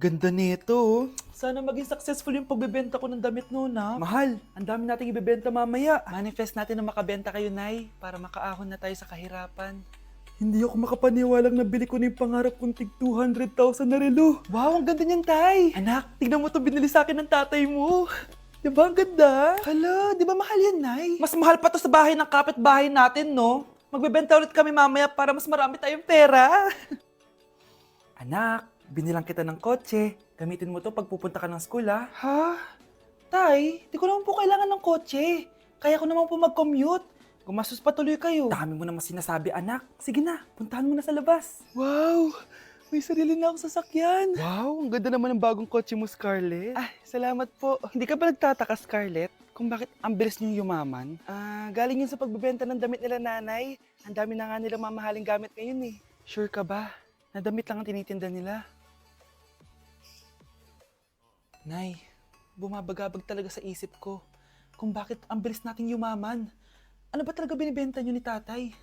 Ganda nito, oh. Sana maging successful yung pagbebenta ko ng damit noon, ha? Mahal, ang dami nating ibebenta mamaya. Manifest natin na makabenta kayo, Nay, para makaahon na tayo sa kahirapan. Hindi ako makapaniwalang nabili ko na yung pangarap kong tig 200,000 na relo. Wow, ang ganda niyan, Tay. Anak, tignan mo to binili sa akin ng tatay mo. Diba ang ganda? Hala, di ba mahal yan, Nay? Mas mahal pa to sa bahay ng kapitbahay natin, no? Magbebenta ulit kami mamaya para mas marami tayong pera. Anak, binilang kita ng kotse. Gamitin mo to pag pupunta ka ng school, ha? Ha? Tay, di ko naman po kailangan ng kotse. Kaya ko naman po mag-commute. Gumastos pa tuloy kayo. Dami mo naman sinasabi, anak. Sige na, puntahan mo na sa labas. Wow! May sarili na ako sasakyan. Wow, ang ganda naman ng bagong kotse mo, Scarlett. Ay, salamat po. Hindi ka ba nagtataka, Scarlett, kung bakit ang bilis niyong yumaman? Galing yun sa pagbebenta ng damit nila, nanay. Ang dami na nga nilang mamahaling gamit ngayon, eh. Sure ka ba? Na damit lang ang tinitinda nila? Nay, bumabagabag talaga sa isip ko kung bakit ang bilis nating yumaman. Ano ba talaga binibenta niyo ni tatay?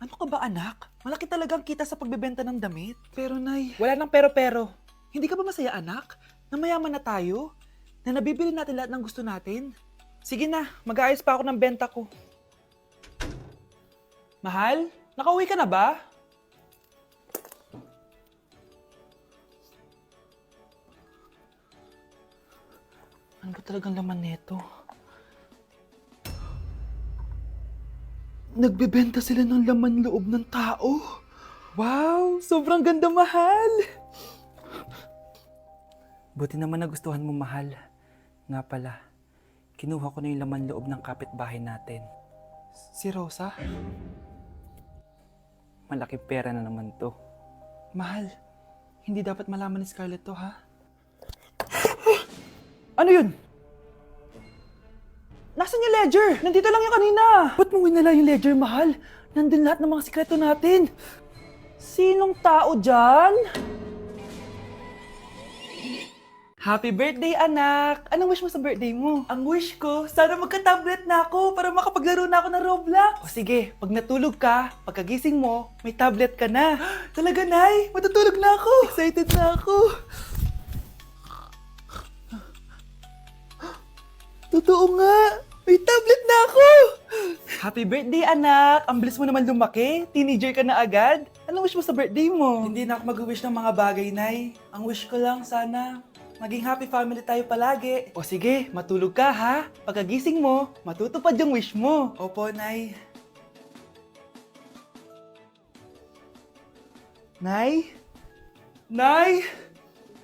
Ano ka ba, anak? Malaki talagang kita sa pagbebenta ng damit. Pero, Nay, wala nang pero-pero. Hindi ka ba masaya, anak? Na mayaman na tayo? Na nabibili natin lahat ng gusto natin? Sige na, mag-aayos pa ako ng benta ko. Mahal, nakauwi ka na ba? Ano ba talagang laman nito? Nagbebenta sila ng laman loob ng tao. Wow! Sobrang ganda, mahal! Buti naman nagustuhan mo, mahal. Nga pala, kinuha ko na yung laman loob ng kapitbahay natin. Si Rosa? Malaking pera na naman to. Mahal, hindi dapat malaman ni Scarlett to, ha? Ano yun? Nasaan yung ledger? Nandito lang yung kanina. Ba't mo winala yung ledger, mahal? Nandun lahat ng mga sikreto natin. Sinong tao dyan? Happy birthday, anak! Anong wish mo sa birthday mo? Ang wish ko, sana magka-tablet na ako para makapaglaro na ako ng Roblox. O sige, pag natulog ka, pagkagising mo, may tablet ka na. Talaga, Nay? Matutulog na ako. Excited na ako. Totoo nga! May tablet na ako! Happy birthday, anak! Ang bilis mo naman lumaki. Teenager ka na agad. Anong wish mo sa birthday mo? Hindi na ako mag-wish ng mga bagay, Nay. Ang wish ko lang, sana maging happy family tayo palagi. O sige, matulog ka, ha? Pagkagising mo, matutupad yung wish mo. Opo, Nay. Nay? Nay?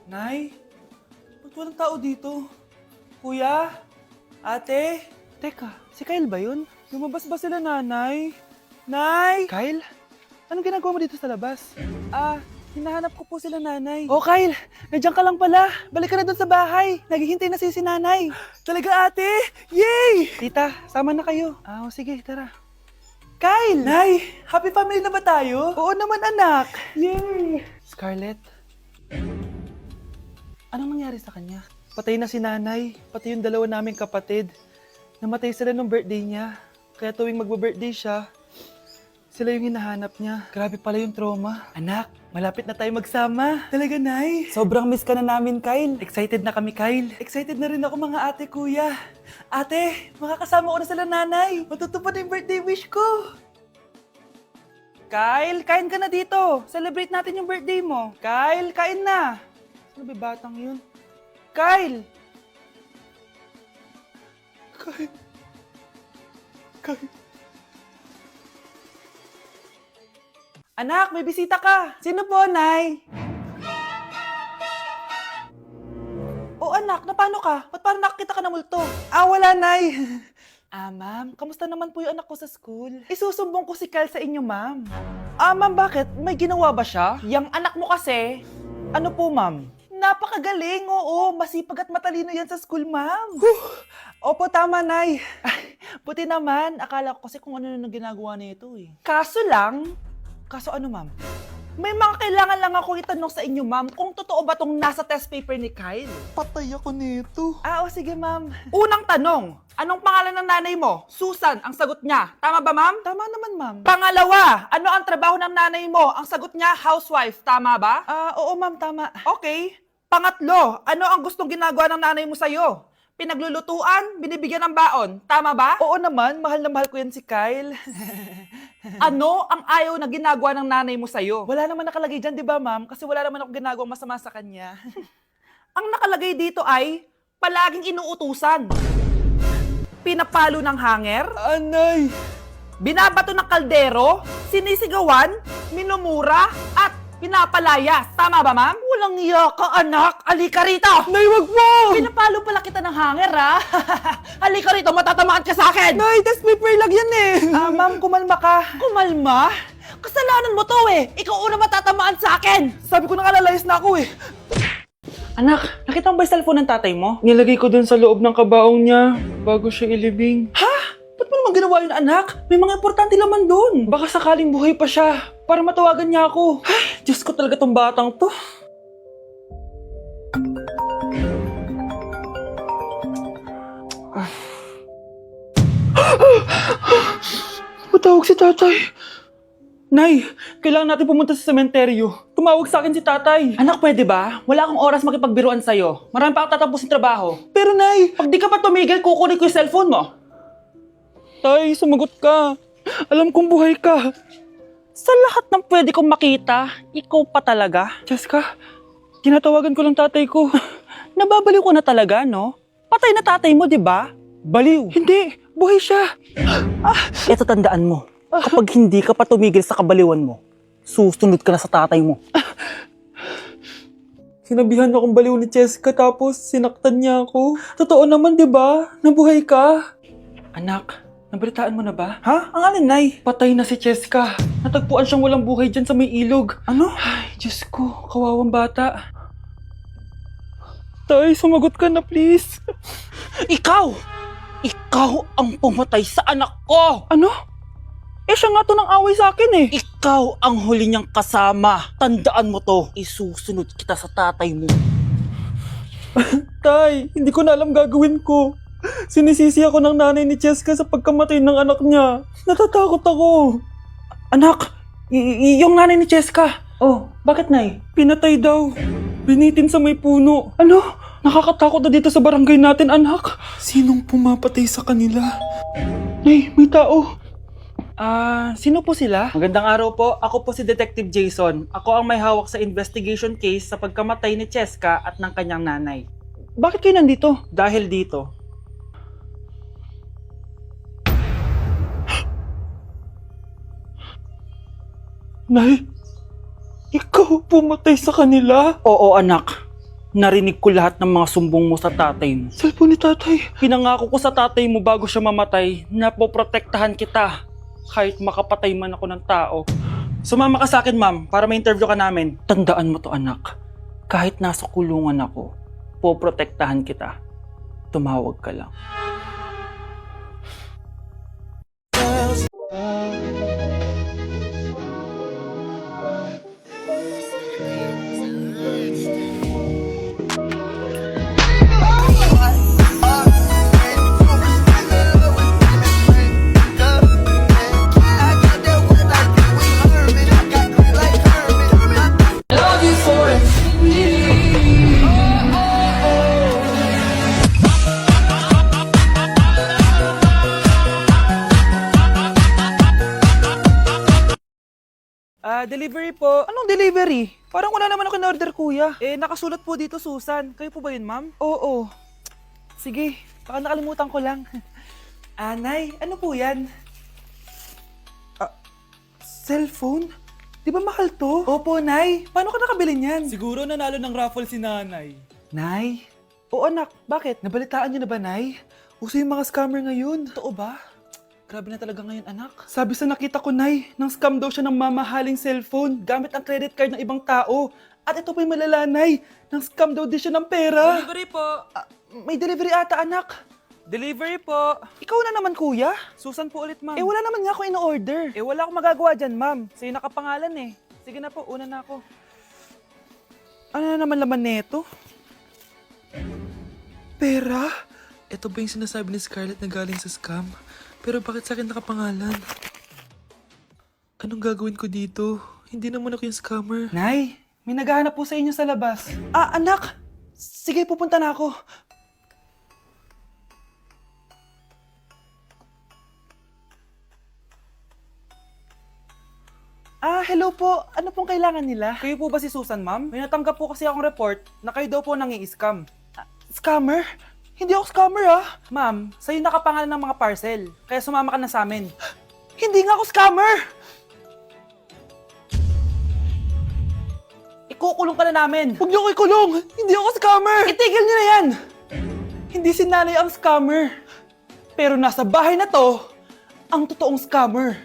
Nay? Ba't walang tao dito? Kuya? Ate? Teka, si Kyle ba yun? Lumabas ba sila, nanay? Nay! Kyle? Anong ginagawa mo dito sa labas? Hinahanap ko po sila, nanay. Oh, Kyle! Nandiyan ka lang pala. Balik ka na doon sa bahay. Naghihintay na si nanay. Talaga, ate? Yay! Tita, sama na kayo. Sige, tara. Kyle! Nay! Happy family na ba tayo? Oo naman, anak. Yay! Scarlett? Anong nangyari sa kanya? Patay na si nanay, pati yung dalawa naming kapatid. Namatay sila nung birthday niya. Kaya tuwing magbe-birthday siya, sila yung hinahanap niya. Grabe pala yung trauma. Anak, malapit na tayo magsama. Talaga, Nay. Sobrang miss ka na namin, Kyle. Excited na kami, Kyle. Excited na rin ako, mga ate, kuya. Ate, makakasama ko na sila, nanay. Matutupad na yung birthday wish ko. Kyle, kain ka na dito. Celebrate natin yung birthday mo. Kyle, kain na. Sino ba batang yun? Kyle! Kyle! Kyle! Anak, may bisita ka! Sino po, Nay? Oh, anak, napano ka? Ba't parang nakakita ka ng multo? Wala, Nay. Ma'am, kamusta naman po yung anak ko sa school? Isusumbong ko si Kyle sa inyo, ma'am. Ma'am, bakit? May ginawa ba siya? Yang anak mo kasi? Ano po, ma'am? Napakagaling, oo. Masipag at matalino yan sa school, ma'am. Opo, tama, Nay. Buti naman. Akala ko kasi kung ano na ginagawa nito eh. Kaso ano, ma'am? May mga kailangan lang ako itanong sa inyo, ma'am, kung totoo ba tong nasa test paper ni Kyle. Patay ako nito. Sige, ma'am. Unang tanong, anong pangalan ng nanay mo? Susan, ang sagot niya. Tama ba, ma'am? Tama naman, ma'am. Pangalawa, ano ang trabaho ng nanay mo? Ang sagot niya, housewife. Tama ba? Oo, ma'am, tama. Okay. Pangatlo, ano ang gustong ginagawa ng nanay mo sa'yo? Pinaglulutuan, binibigyan ng baon, tama ba? Oo naman, mahal na mahal ko yan si Kyle. Ano ang ayaw na ginagawa ng nanay mo sa'yo? Wala naman nakalagay dyan, di ba ma'am? Kasi wala naman ako ginagawang masama sa kanya. Ang nakalagay dito ay palaging inuutusan. Pinapalo ng hanger, Anay! binabato ng kaldero, sinisigawan, minumura, at pinapalayas. Tama ba, ma'am? Walang iya ka, anak. Halika rito. Nay, wag mo! Pinapalo pala kita ng hanger, ha? Halika rito, matatamaan ka sa akin. Nay, test paper lang yan eh! Ma'am, kumalma ka. Kumalma? Kasalanan mo to eh. Ikaw una matatamaan sa akin. Sabi ko nakalalayas na ako eh. Anak, nakita mo ba yung cellphone ng tatay mo? Nilagay ko dun sa loob ng kabaong niya bago siya ilibing. Ha? Ba't mo naman ginawa yun, anak? May mga importante laman doon. Baka sakaling buhay pa siya para matawagan niya ako. Ay, Diyos ko talaga tong batang to. Patawag si tatay. Nay, kailangan natin pumunta sa sementeryo. Tumawag sa akin si tatay. Anak, pwede ba? Wala akong oras makipagbiruan sa'yo. Marami pa akong tatapusin trabaho. Pero nay, Pag di ka pa tumigil, kukunin ko yung cellphone mo. tay, sumagot ka. Alam kong buhay ka. Sa lahat ng pwede kong makita, ikaw pa talaga. Jessica, tinatawagan ko lang tatay ko. Nababaliw ko na talaga, no? Patay na tatay mo, di ba? Baliw. Hindi, buhay siya. Ito tandaan mo, kapag hindi ka pa tumigil sa kabaliwan mo, susunod ka na sa tatay mo. Sinabihan akong baliw ni Jessica tapos sinaktan niya ako. Totoo naman, di ba? Nabuhay ka. Anak, nabalitaan mo na ba? Ha? Ang alin, Nay? Patay na si Jessica. Natagpuan siyang walang buhay dyan sa may ilog. Ano? Ay, Diyos ko, kawawang bata. Tay, sumagot ka na please. Ikaw! Ikaw ang pumatay sa anak ko! Ano? Eh siya nga to ng away sa akin eh. Ikaw ang huli niyang kasama. Tandaan mo to. Isusunod kita sa tatay mo. Tay, hindi ko na alam gagawin ko. Sinisisi ako ng nanay ni Jessica sa pagkamatay ng anak niya. Natatakot ako. Anak, yung nanay ni Jessica. Oh, Bakit, Nay? pinatay daw. Binitin sa may puno. Ano? Nakakatakot na dito sa barangay natin, anak. Sinong pumapatay sa kanila? Nay, may tao. Sino po sila? Magandang araw po. Ako po si Detective Jason. Ako ang may hawak sa investigation case sa pagkamatay ni Cheska at ng kanyang nanay. Bakit kayo nandito? Dahil dito, Nay, ikaw pumatay sa kanila? oo anak, narinig ko lahat ng mga sumbong mo sa tatay mo. Cellphone ni tatay. Pinangako ko sa tatay mo bago siya mamatay na poprotektahan kita kahit makapatay man ako ng tao. Sumama ka sa akin, ma'am, para ma-interview ka namin. Tandaan mo to, anak. Kahit nasa kulungan ako, poprotektahan kita. Tumawag ka lang. Delivery po. Anong delivery? Parang wala naman ako in-order, kuya. Nakasulat po dito, Susan. Kayo po ba yun, ma'am? Oo. Sige, baka nakalimutan ko lang. Nay, ano po yan? Cellphone? Di ba mahal to? Opo, Nay. Paano ka nakabili niyan? Siguro nanalo ng raffle si nanay. Nay? Oo, anak. Bakit? Nabalitaan niyo na ba, Nay? Uso yung mga scammer ngayon. Totoo ba? Grabe na talaga ngayon, anak. Sabi sa nakita ko, Nay, nang scam daw siya ng mamahaling cellphone gamit ang credit card ng ibang tao. At ito pa yung malala, Nay. Nang scam daw din siya ng pera. Delivery po. May delivery ata, anak. Delivery po. Ikaw na naman, kuya. Susan po ulit, ma'am. Wala naman nga ako in-order. Wala akong magagawa dyan, ma'am. Sa'yo nakapangalan eh. Sige na po, una na ako. Ano na naman laman neto? Pera? Ito ba yung sinasabi ni Scarlett na galing sa scam? Pero bakit sa akin nakapangalan? Anong gagawin ko dito? Hindi naman ako yung scammer. Nay, may naghahanap po sa inyo sa labas. Anak! Sige, pupunta na ako. Hello po. Ano pong kailangan nila? Kayo po ba si Susan, ma'am? May natanggap po kasi akong report na kayo daw po nangi-scam. Scammer? Hindi ako scammer, Ma'am, sa'yo nakapangalan ng mga parcel. Kaya sumama ka na sa amin. Hindi nga ako scammer! Ikukulong ka na namin. Huwag niyo ko ikulong! Hindi ako scammer! Itigil niyo na yan! Hindi si nanay ang scammer. Pero nasa bahay na to, ang totoong scammer.